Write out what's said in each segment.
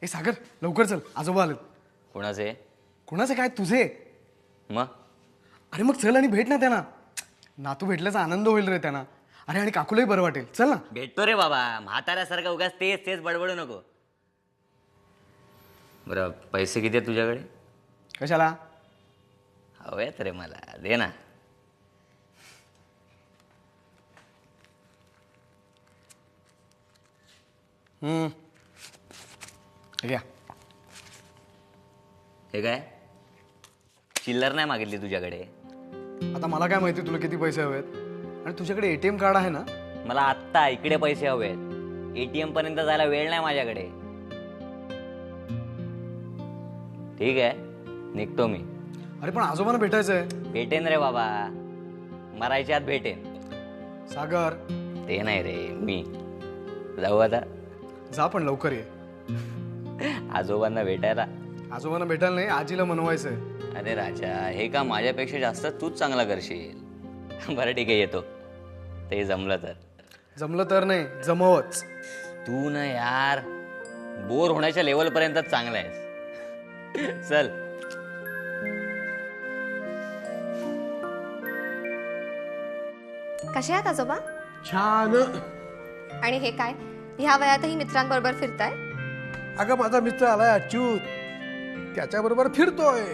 ए सागर लवकर चल, आजोबा आलेत. कोणाचे? कोणाचे काय, तुझे. मग अरे मग चल आणि भेट ना त्यांना. नातू भेटल्याचा आनंद होईल रे त्यांना. अरे आणि काकूलाही बरं वाटेल. चल ना. भेटतो रे बाबा, म्हाताऱ्यासारखं उगाच तेच तेच बडबडू नको. बरं पैसे किती आहेत तुझ्याकडे? कशाला? हवेत रे मला, दे ना. हे घ्या. हे काय? चिल्लर नाही मागितली तुझ्याकडे? आता मला काय माहिती तुला किती पैसे हवेत. आणि तुझ्याकडे ATM कार्ड आहे ना? मला आत्ता इकडे पैसे हवेत. ATM पर्यंत जायला वेळ नाही माझ्याकडे. ठीक आहे, निघतो मी. अरे पण आजोबांना भेटायचंय. भेटेन रे बाबा, मरायच्या आत भेटेन. सागर ते नाही रे, मी जाऊ आता. जा पण लवकर ये. आजोबांना भेटायला. आजोबांना भेटायला नाही, आजीला मनवायचंय. अरे राजा, हे का माझ्यापेक्षा जास्त तूच चांगला करशील. बरं ठीक आहे, येतो. ते जमलं तर. जमलं तर नाही, जमवच. तू ना यार बोर होण्याच्या लेवल पर्यंत चांगला आहेस. चल. कसे आहात आजोबा? छान. आणि हे काय, ह्या वयातही मित्रांबरोबर फिरताय? अगं माझा मित्र आलाय अच्युत, त्याच्याबरोबर फिरतोय.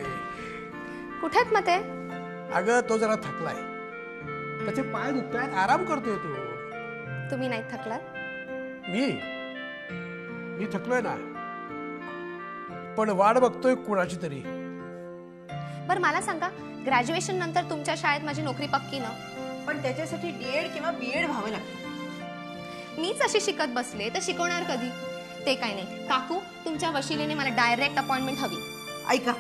कुठे आहेत मग ते? अगं तो जरा थकलाय, त्याचे पाय दुखतायत, आराम करतोय तो. तुम्ही नाही थकलात? मी थकलोय ना, पण वाट बघतोय कुणाची तरी. बरं मला सांगा, ग्रॅज्युएशन नंतर तुमच्या शाळेत माझी नोकरी पक्की ना? पण त्याच्यासाठी D.Ed किंवा B.Ed व्हावं लागतं. मीच अशी शिकत बसले तर शिकवणार कधी? ते काय नाही काकू, तुमच्या वशिलेने मला डायरेक्ट अपॉइंटमेंट हवी. ऐका,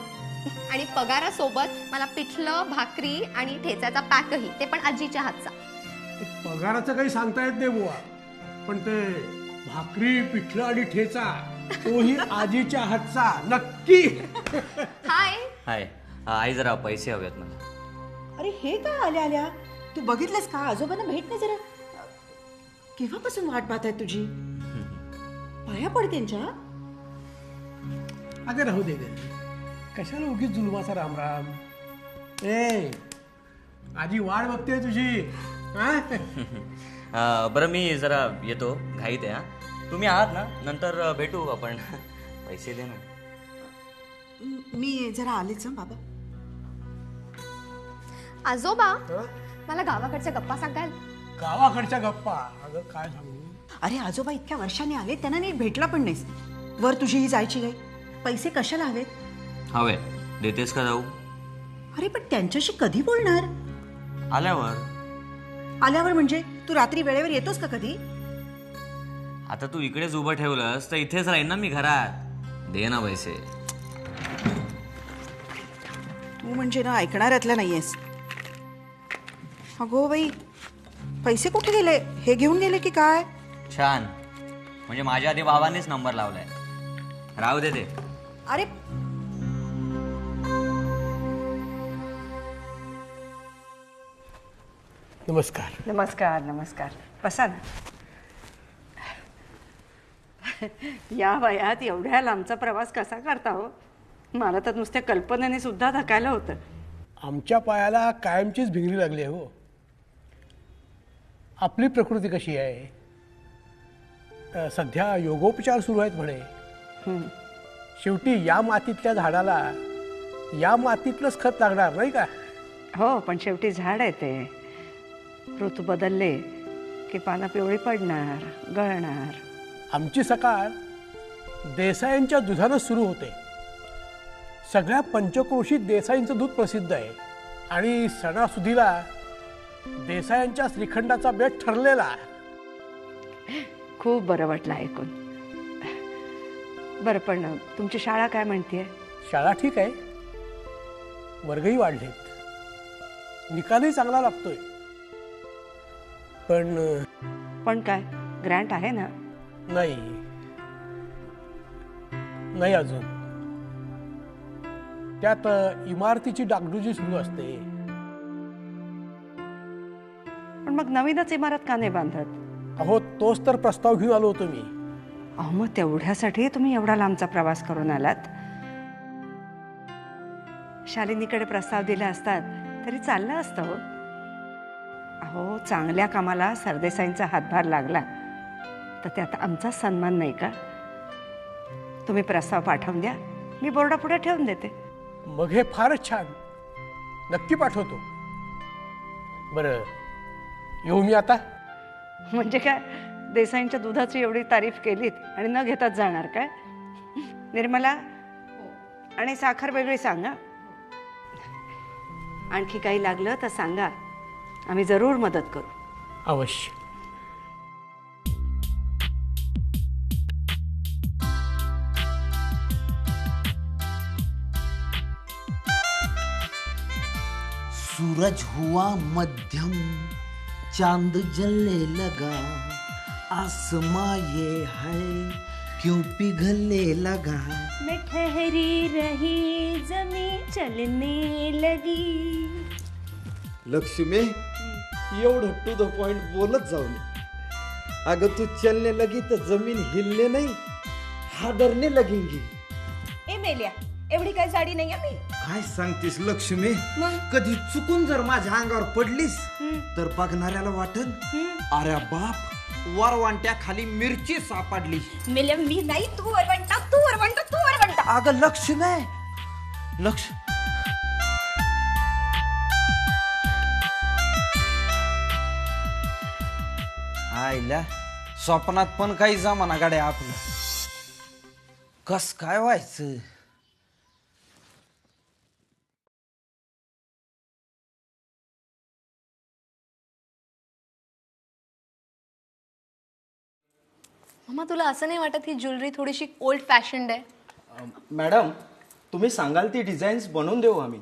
आणि पगारासोबत मला पिठलं, भाकरी आणि ठेचाचा पॅकही, ते पण आजीच्या हातचा. पगाराचं काही सांगता येत नाही बुवा, पण ते भाकरी, पिठलं आणि ठेचा तोही आजीच्या हातचा नक्की. हाय. हाय. आई जरा पैसे हवेत मला. अरे हे काय आल्या आल्या, तू बघितलंस का? आजोबांना भेट ना जरा. केव्हापासून वाट पाहत आहे तुझी? पाया पड त्यांच्या. अगं राहू दे, कशाला उगीच जुलमाचा रामराम. ए आजी वाट बघते तुझी. बरं मी जरा येतो, घाईत आहे. हा, तुम्ही आहात ना? नंतर भेटू आपण. पैसे दे ना. मी जरा आलेच हं बाबा. आजोबा, मला गावाकडच्या गप्पा सांगाल? गावाकडच्या गप्पा? अगं काय सांगू. अरे आजोबा इतक्या वर्षांनी आले, त्यांना नीट भेटला पण नाहीस. वर तुझी ही जायची काय? पैसे कशाला हवेत? हवे. देतेस का जाऊ? अरे पण त्यांच्याशी कधी बोलणार? आल्यावर. आल्यावर म्हणजे तू रात्री वेळेवर येतोस का कधी? आता तू इकडेच उभं ठेवलंस तर इथेच राहीन ना मी घरात. दे ना पैसे. तू म्हणजे ना ऐकणाऱ्यातला नाहीयेस. अगो बाई, पैसे कुठे गेले? हे घेऊन गेले की काय? छान, म्हणजे माझ्या आधी बाबांनीच नंबर लावलाय. राहू दे ते. अरे नमस्कार. नमस्कार. नमस्कार. बसा ना. या वयात एवढ्या लांबचा प्रवास कसा करता हो? मला तर नुसत्या कल्पनेने सुद्धा धकायला होतं. आमच्या पायाला कायमचीच भिंगरी लागली आहे हो. आपली प्रकृती कशी आहे? सध्या योगोपचार सुरू आहेत म्हणे. शेवटी या मातीतल्या झाडाला या मातीतलंच खत लागणार नाही का? हो, पण शेवटी झाड आहे ते. ऋतू बदलले की पानं पिवळी पडणार, गळणार. आमची सकाळ देसायांच्या दुधानं सुरू होते. सगळ्या पंचक्रोशीत देसाईंचं दूध प्रसिद्ध आहे. आणि सणासुदीला देसायांच्या श्रीखंडाचा बेत ठरलेला. खूप बरं वाटलं ऐकून. बरं, पण तुमची शाळा काय म्हणतेय? शाळा ठीक आहे, वर्गही वाढलेत, निकालही चांगला लागतोय. पण काय, ग्रँट आहे ना? नाही अजून. त्यात इमारतीची डागडुजी सुरू असते. पण मग नवीनच इमारत का नाही बांधत? अहो तोच तर प्रस्ताव घेऊन आलो होतो मी. अहो मग तेवढ्यासाठी तुम्ही एवढा लांबचा प्रवास करून आलात? शालिनीकडे प्रस्ताव दिला असतात तरी चाललं असतं हो. अहो चांगल्या कामाला सरदेसाईंचा हातभार लागला तर त्यात आमचा सन्मान नाही का? तुम्ही प्रस्ताव पाठवून द्या, मी बोर्डापुढे ठेवून देते. मग हे फारच छान, नक्की पाठवतो. बरं, येऊ मी आता? म्हणजे काय, देसाईंच्या दुधाची एवढी तारीफ केलीत आणि न घेताच जाणार काय? निर्मला, आणि साखर वेगळी सांगा. आणखी काही लागलं तर सांगा, आम्ही जरूर मदत करू. अवश्य. सूरज हुआ मध्यम, चांद जलने लगा, आसमां ये है क्यों पिघलने लगा. मैं ठहरी रही, जमी चलने लगी. लक्ष्मी, एवढं टू द पॉइंट बोलत जाऊ नये. अगं तू चलने लगी तर जमीन हिलने नाही, हादरने लगेंगी. ए मेल्या, एवढी काय साडी नाही मी. काय सांगतेस लक्ष्मी? मग? कधी चुकून जर माझ्या अंगावर पडलीस तर बघणाऱ्याला वाटन अरे बाप, वरवांट्या खाली मिरची सापडली. मेल्या मी नाही, तू वरवंटा, तू वरवंटा, तू वरवंटा. अगं लक्ष्मी, लक्ष आईला स्वप्नात पण काही जमाना गाड्या आपलं. कस काय व्हायचं? मामा तुला असं नाही वाटत ही ज्वेलरी थोडीशी ओल्ड फॅशन्ड आहे? मॅडम, तुम्ही सांगाल ती डिझाईन्स बनवून देऊ आम्ही.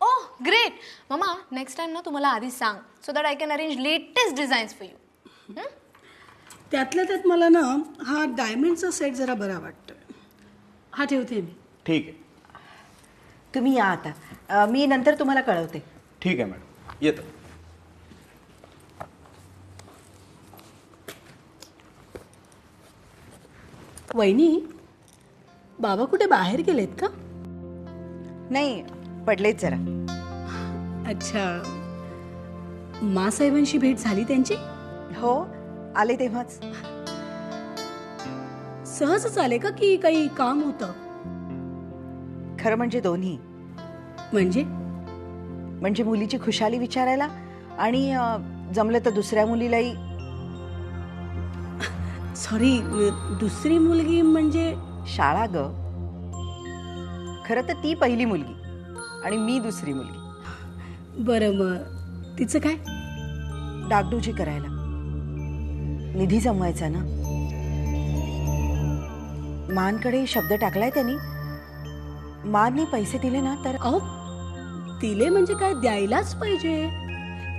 Oh great. मामा नेक्स्ट टाइम ना तुम्हाला आधी सांग, so that I can arrange latest designs for you. त्यातल्या त्यात मला ना हा डायमंडचा सेट जरा बरा वाटतोय. हा ठेवते मी. ठीक आहे. तुम्ही या आता, मी नंतर तुम्हाला कळवते. ठीक आहे मॅडम, येतो. वहिनी, बाबा कुठे बाहेर गेलेत का? नाही, पडलेच जरा. अच्छा, मासाहेबांशी भेट झाली त्यांची? हो, आले तेव्हाच. सहजच आले का की काही काम होतं? खरं म्हणजे दोन्ही. म्हणजे मुलीची खुशाली विचारायला आणि जमलं तर दुसऱ्या मुलीलाही. सॉरी, दुसरी मुलगी म्हणजे? शाळा ग. खरं तर ती पहिली मुलगी आणि मी दुसरी मुलगी. बरं, मग तिचं काय? डागडुजी करायला. निधी जमवायचा ना. मानकडे शब्द टाकलाय त्यांनी. माननी पैसे दिले ना तर. अहो, तिले म्हणजे काय, द्यायलाच पाहिजे.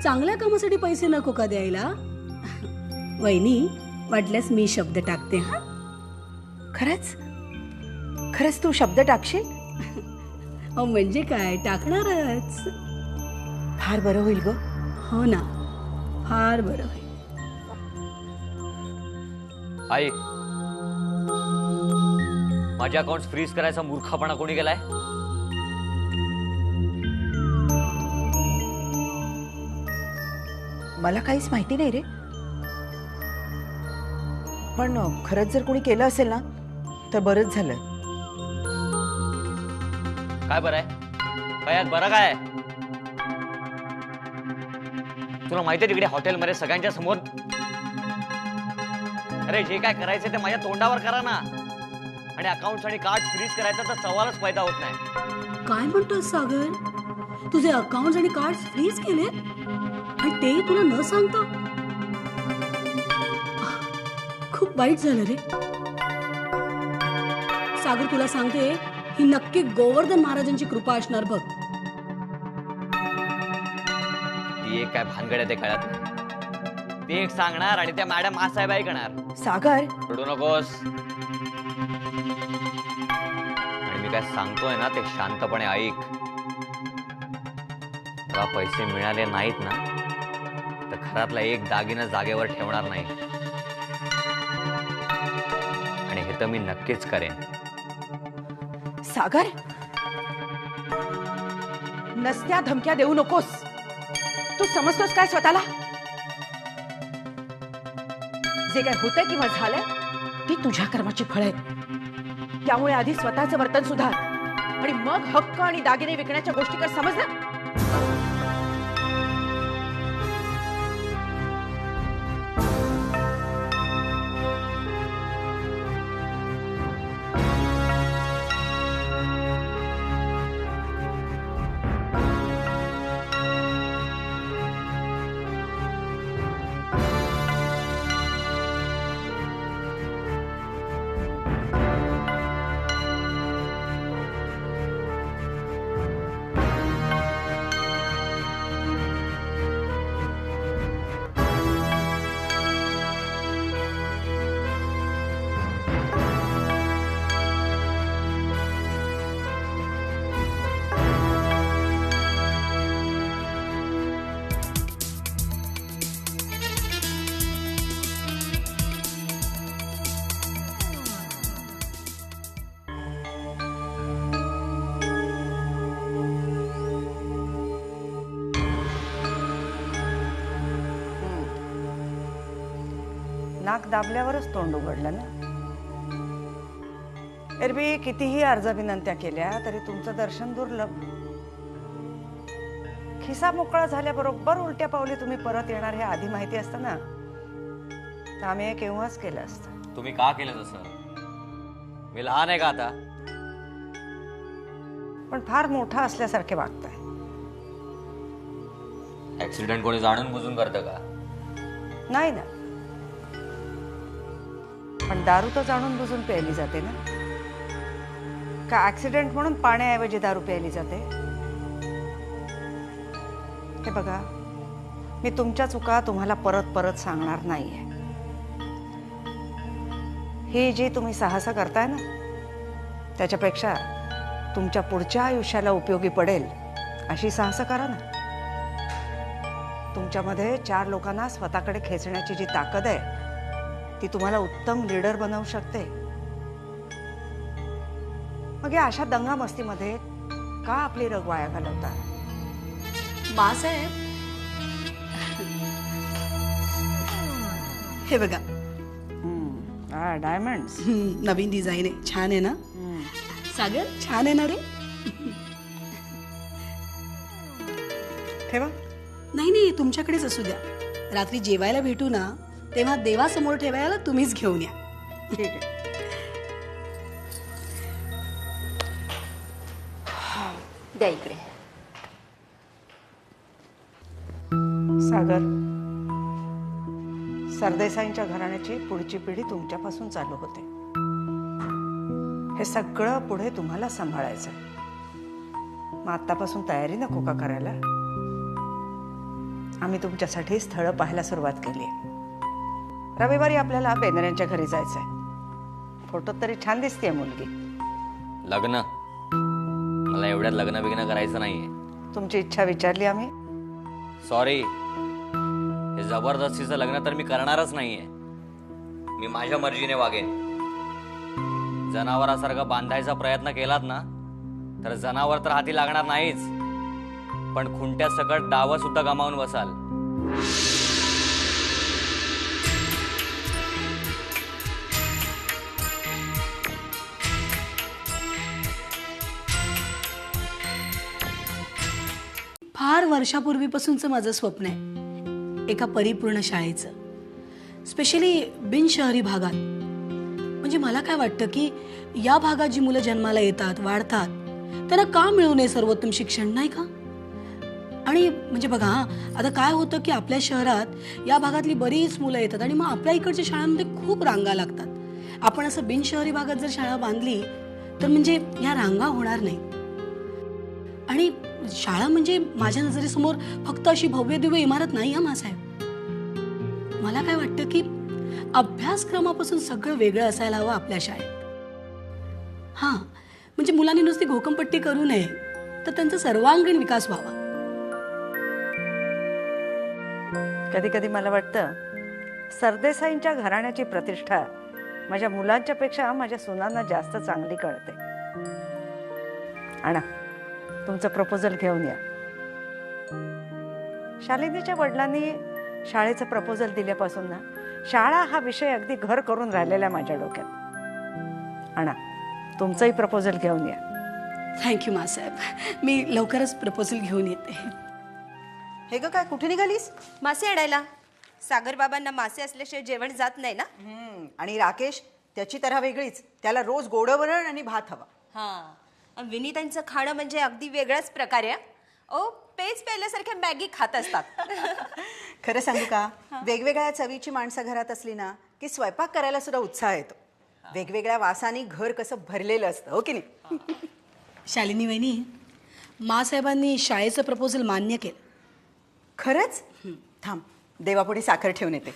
चांगल्या कामासाठी पैसे नको का द्यायला? वहिनी, वाटल्यास मी शब्द टाकते. हा, खरंच खरंच तू शब्द टाकशील? अहो म्हणजे काय, टाकणारच. फार बरं होईल ग. हो ना, फार बरं होईल. आई, माझे अकाउंट फ्रीज करायचा मूर्खपणा कोणी केलाय? मला काहीच माहिती नाही रे. पण खरंच जर कोणी केलं असेल ना तर बरंच झालं. काय बरं आहे? काय यात बरं काय आहे? तुला माहिती आहे तिकडे हॉटेलमध्ये सगळ्यांच्या समोर. अरे जे काय करायचं ते माझ्या तोंडावर करा ना. आणि अकाउंट्स आणि कार्ड फ्रीज करायचा तर सवालच पैदा होत नाही. काय म्हणतोस सागर? तुझे अकाउंट आणि कार्ड फ्रीज केले आणि ते तुला न सांगता? खूप वाईट झालं रे सागर. तुला सांगते, ही नक्की गोवर्धन महाराजांची कृपा असणार बघ. ती एक काय भानगड आहे ते कळत नाही. ती एक सांगणार आणि त्या मॅडम आसाहेब ऐकणार. सागर, रडू नकोस. आणि मी काय सांगतोय ना ते शांतपणे ऐक. मला पैसे मिळाले नाहीत ना तर घरातला एक दागिना जागेवर ठेवणार नाही. आणि असेल तर मी नक्कीच करेन. सागर, नसत्या धमक्या देऊ नकोस. तू समजतोस काय स्वतःला? जे काय होतंय किंवा झालंय ती तुझ्या कर्माची फळ आहेत. त्यामुळे आधी स्वतःचं वर्तन सुधार आणि मग हक्क आणि दागिने विकण्याच्या गोष्टी कर. समजलं? नाक दाबल्यावरच तोंड उघडलं ना. एरवी कितीही अर्ज विनंत्या केल्या तरी तुमचं दर्शन दुर्लभ. खिसा मोकळा झाल्याबरोबर उलट्या पावली तुम्ही परत येणार हे आधी माहिती असतं ना तर आम्ही हे केव्हाच केलं असतं. तुम्ही का केलं तसं? मी लहान आहे का आता? पण फार मोठा असल्यासारखे वागताय. ऍक्सिडेंट कोणी जाणून बुजून करतं का? नाही ना, पण दारू तर जाणून बुजून प्यायली जाते ना. का ऍक्सिडेंट म्हणून पाण्याऐवजी दारू प्यायली जाते? हे बघा, मी तुमच्या चुका तुम्हाला परत परत सांगणार नाहीये. ही जी तुम्ही साहस करताय ना त्याच्यापेक्षा तुमच्या पुढच्या आयुष्याला उपयोगी पडेल अशी साहस करा ना. तुमच्यामध्ये 4 लोकांना स्वतःकडे खेचण्याची जी ताकद आहे ती तुम्हाला उत्तम लीडर बनवू शकते. मग या अशा दंगा मस्तीमध्ये का आपली रग वाया घालवता? बासाहेब, हे बघा, डायमंड्स. नवीन डिझाईन आहे. छान आहे ना सागर? छान आहे ना रे? ठेवा. नाही नाही, तुमच्याकडेच असू द्या. रात्री जेवायला भेटू ना तेव्हा देवासमोर ठेवायला तुम्हीच घेऊन या. ठीक आहे. द्या इकडे. सागर, सरदेसाईंच्या घराण्याची पुढची पिढी तुमच्यापासून चालू होते. हे सगळं पुढे तुम्हाला सांभाळायचं. मग आतापासून तयारी नको का करायला? आम्ही तुमच्यासाठी स्थळं पाहायला सुरुवात केली. रविवारी आपल्याला बेनऱ्यांच्या घरी जायचंय. फोटोत तरी छान दिसतेय मुलगी. लग्न? मला एवढ्यात लग्न बिग्न करायचं नाहीये. तुमची इच्छा विचारली आम्ही. सॉरी, हे जबरदस्तीचं लग्न तर मी करणारच नाहीये. मी माझ्या मर्जीने वागेन. जनावरासारखा बांधायचा प्रयत्न केलात ना तर जनावर तर हाती लागणार नाहीच, पण खुंट्या सकट डावं सुद्धा गमावून बसाल. फार वर्षापूर्वीपासूनचं माझं स्वप्न आहे एका परिपूर्ण शाळेचं, स्पेशली बिनशहरी भागात. म्हणजे मला काय वाटतं की या भागात जी मुलं जन्माला येतात, वाढतात, त्यांना का मिळू नये सर्वोत्तम शिक्षण, नाही का? आणि म्हणजे बघा, आता काय होतं की आपल्या शहरात या भागातली बरीच मुलं येतात आणि मग आपल्या इकडच्या शाळांमध्ये खूप रांगा लागतात. आपण असं बिनशहरी भागात जर शाळा बांधली तर म्हणजे या रांगा होणार नाही. आणि शाळा म्हणजे माझ्या नजरेसमोर फक्त अशी भव्य दिव्य इमारत नाही हा मासाहेब. मला काय वाटतं की अभ्यासक्रमापासून सगळं वेगळं असायला हवं आपल्या शाळेत. हां, म्हणजे मुलांनी नुसती घोकंपट्टी करू नये तर त्यांचा सर्वांगीण विकास व्हावा. कधी कधी मला वाटतं सरदेसाईंच्या घराण्याची प्रतिष्ठा माझ्या मुलांच्या पेक्षा माझ्या सुनांना जास्त चांगली कळते. आणा तुमचं प्रपोजल घेऊन या. शालिनीच्या वडिलांनी शाळेचं प्रपोजल दिल्यापासून ना शाळा हा विषय अगदी घर करून राहिलेला माझ्या डोक्यात. आणा तुमचंही प्रपोजल घेऊन या. थँक्यू मासाहेब. मी लवकरच प्रपोजल घेऊन येते. हे ग काय कुठे निघालीस? मासे आणायला. सागर बाबांना मासे असल्याशिवाय जेवण जात नाही ना. आणि राकेश त्याची तऱ्हा वेगळीच. त्याला रोज गोडवरण आणि भात हवा. हा, विनीतांचं खाणं म्हणजे अगदी वेगळाच प्रकार आहे. ओ पेज प्यायल्यासारख्या मॅगी खात असतात. खरं सांगू का, वेगवेगळ्या चवीची माणसं घरात असली ना की स्वयंपाक करायला सुद्धा उत्साह येतो. वेगवेगळ्या वासानी घर कसं भरलेलं असतं, हो की नाही? शालिनी वहिनी, मासाहेबांनी शाळेचं प्रपोजल मान्य केलं. खरंच? थांब, देवापुढे साखर ठेवून येते.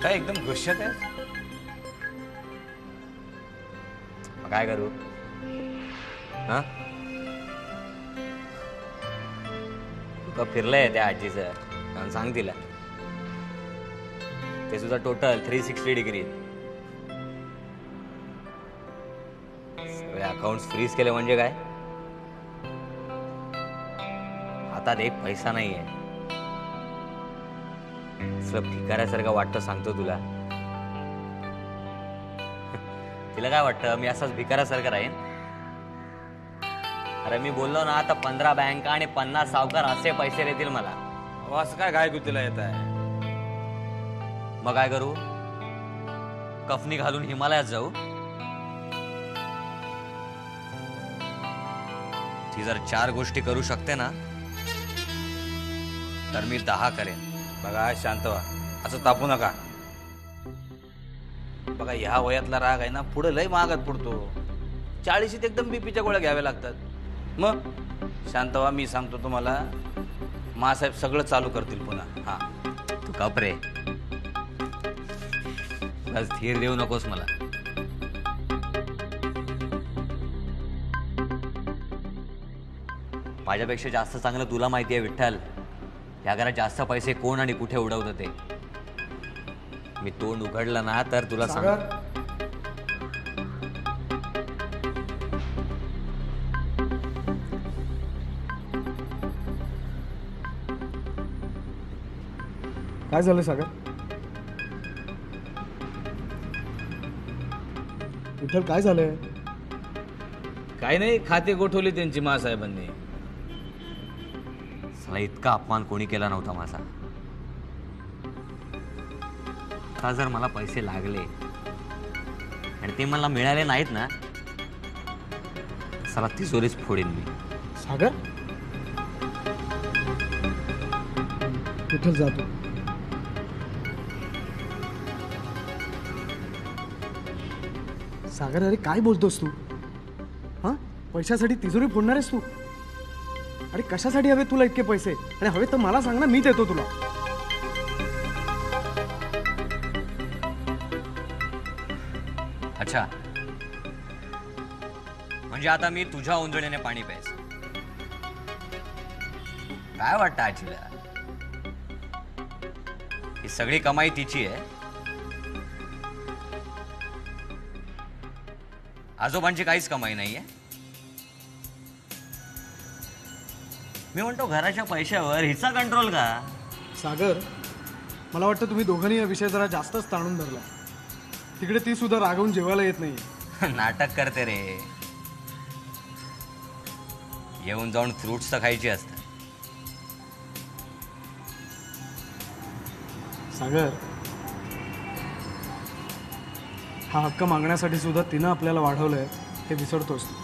काय एकदम गुस्सात आहे? मग काय करू? हा, तुका फिरलंय त्या आजीचं, सांग तिला. ते सुद्धा टोटल 360 डिग्री. सगळे अकाउंट्स फ्रीज केले म्हणजे काय? हातात एक पैसा नाहीये. सगळं भिकाऱ्यासारखं वाटतं, सांगतो तुला. तिला काय वाटतं मी असाच भिकाऱ्यासारखं राहीन? अरे मी बोललो ना, आता 15 बँका आणि 50 सावकार असे पैसे देतील मला. असं काय काय तिला येत आहे? मग काय करू? कफनी घालून हिमालयात जाऊ? ती जर 4 गोष्टी करू शकते ना, तर मी 10 करेन. बघा शांत व्हा, असं तापू नका. बघा ह्या वयातला राग आहे ना पुढे लय महागात पडतो. 40शीत एकदम बीपीच्या गोळ्या घ्याव्या लागतात. मग शांत व्हा, मी सांगतो तुम्हाला, मासाहेब सगळं चालू करतील पुन्हा. हा तू कप रे, बस धीर देऊ नकोस मला. माझ्यापेक्षा जास्त चांगलं तुला माहिती आहे विठ्ठल, या घरात जास्त पैसे कोण आणि कुठे उडवतं ते. मी तोंड उघडलं ना तर तुला सांग. काय झालं सागर? विठ्ठल काय झालंय? काय नाही, खाते गोठवली त्यांची मासाहेबांनी. साला इतका अपमान कोणी केला नव्हता माझा. आता जर मला पैसे लागले आणि ते मला मिळाले नाहीत ना, साला तिजोरीच फोडीन मी. सागर, विठ्ठल जातो. सागर अरे काय बोलतोस तू? हा, पैशासाठी तिजोरी फोडणार आहेस तू? अरे कशासाठी हवे तुला इतके पैसे? आणि हवे तर मला सांग ना, मी देतो तुला. अच्छा, म्हणजे आता मी तुझ्या ओंजळीने पाणी प्यायचं? काय वाटतं आजीला? ही सगळी कमाई तिची आहे. आजोबांची काहीच कमाई नाहीये. मी म्हणतो घराच्या पैशावर हिचा कंट्रोल का? सागर, मला वाटतं तुम्ही दोघांनी हा विषय जरा जास्तच ताणून धरला. तिकडे ती सुद्धा रागवून जेवायला येत नाही. नाटक करते रे. येऊन जाऊन फ्रुट्स तर खायची असतात. सागर, हा हक्क मागण्यासाठी सुद्धा तिनं आपल्याला वाढवलंय हे विसरतोस तू.